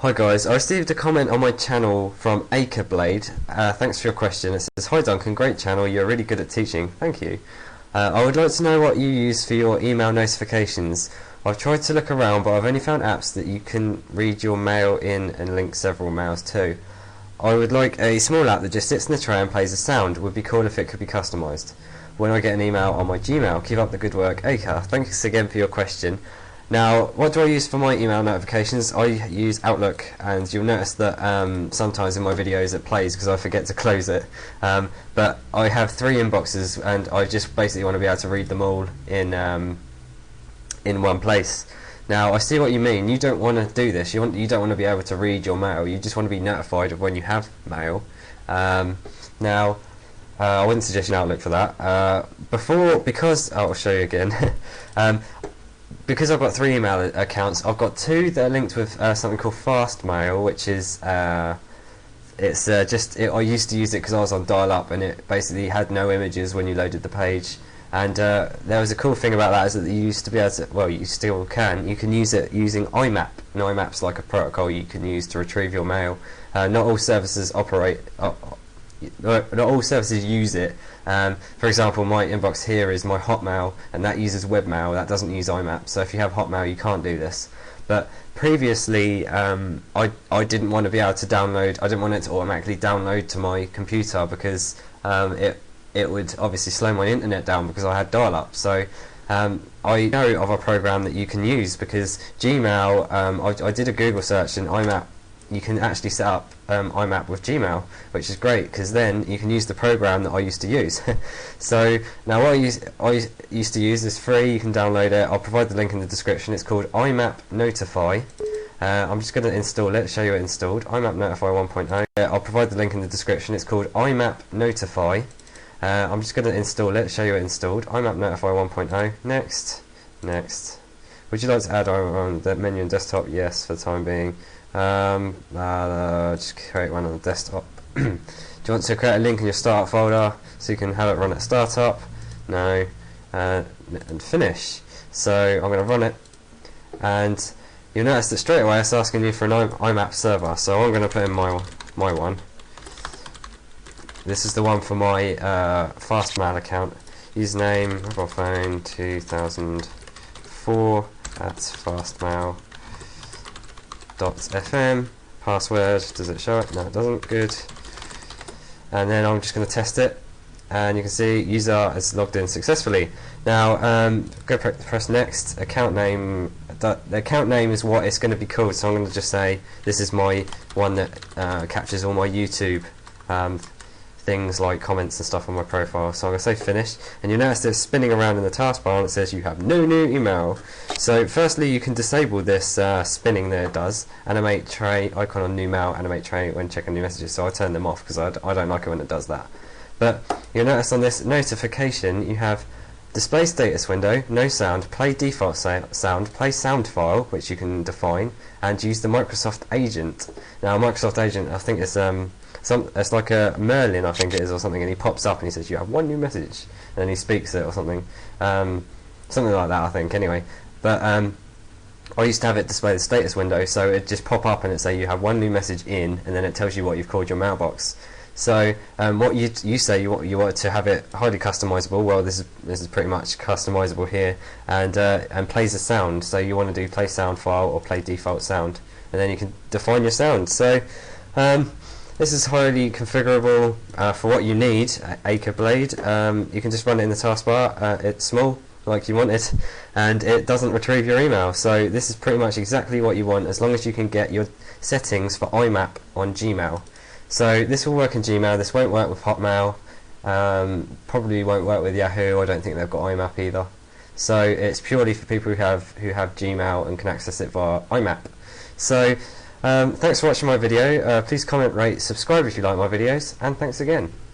Hi guys, I received a comment on my channel from Acreblade. Thanks for your question. It says, "Hi Duncan, great channel, you're really good at teaching." Thank you. I would like to know what you use for your email notifications. I've tried to look around, but I've only found apps that you can read your mail in and link several mails to. I would like a small app that just sits in the tray and plays a sound. Would be cool if it could be customised. When I get an email on my Gmail, keep up the good work, Acre. Thanks again for your question. Now, what do I use for my email notifications? I use Outlook, and you'll notice that sometimes in my videos it plays because I forget to close it. But I have 3 inboxes, and I just basically want to be able to read them all in one place. Now, I see what you mean. You don't want to do this. You don't want to be able to read your mail. You just want to be notified of when you have mail. Now, I wouldn't suggest an Outlook for that. Because I'll show you again. Because I've got 3 email accounts, I've got 2 that are linked with something called Fast Mail, which is I used to use it because I was on dial-up, and it basically had no images when you loaded the page. And there was a cool thing about that, is that you used to be able to, well, you still can. You can use it using IMAP, and IMAP's like a protocol you can use to retrieve your mail. Not all services operate. Not all services use it. For example, my inbox here is my Hotmail, and that uses webmail. That doesn't use IMAP. So if you have Hotmail, you can't do this. But previously, I didn't want to be able to download. I didn't want it to automatically download to my computer because it would obviously slow my internet down because I had dial-up. So I know of a program that you can use, because Gmail. I did a Google search, and IMAP. You can actually set up IMAP with Gmail, which is great, because then you can use the program that I used to use. So now what I used to use is free. You can download it. I'll provide the link in the description. It's called IMAP Notify. I'm just going to install it, show you it installed. IMAP Notify 1.0. I'll provide the link in the description. It's called IMAP Notify. I'm just going to install it, show you it installed. IMAP Notify 1.0. Next. Would you like to add on the menu and desktop? Yes, for the time being. Just create one on the desktop. Do you want to create a link in your startup folder so you can have it run at startup? No. And finish. So I'm going to run it, and you'll notice that straight away it's asking you for an IMAP server. So I'm going to put in my one. This is the one for my Fastmail account. Username, mobile phone 2004 at fastmail.fm. Password, does it show it? No, it doesn't. Good. And then I'm just going to test it, and you can see user is logged in successfully. Now go press next. Account name. The account name is what it's going to be called, so I'm going to just say this is my one that captures all my YouTube things like comments and stuff on my profile. So I'm going to say finish, and you'll notice that it's spinning around in the taskbar, and it says you have no new email. So firstly, you can disable this spinning that it does. Animate tray, icon on new mail, animate tray when checking new messages. So I turn them off because I don't like it when it does that. But you'll notice on this notification you have display status window, no sound, play default sound, play sound file, which you can define, and use the Microsoft agent. Now Microsoft agent, I think it's it's like a Merlin, I think it is, or something, and he pops up and he says you have one new message, and then he speaks it or something, something like that, I think. Anyway, but I used to have it display the status window, so it'd just pop up and it'd say you have one new message in, and then it tells you what you've called your mailbox. So what you say you want to have it highly customizable. Well, this is pretty much customizable here, and plays a sound. So you want to do play sound file or play default sound, and then you can define your sound. So this is highly configurable for what you need. Acreblade. You can just run it in the taskbar. It's small, like you want it, and it doesn't retrieve your email. So this is pretty much exactly what you want, as long as you can get your settings for IMAP on Gmail. So this will work in Gmail. This won't work with Hotmail. Probably won't work with Yahoo. I don't think they've got IMAP either. So it's purely for people who have Gmail and can access it via IMAP. So thanks for watching my video. Please comment, rate, subscribe if you like my videos, and thanks again.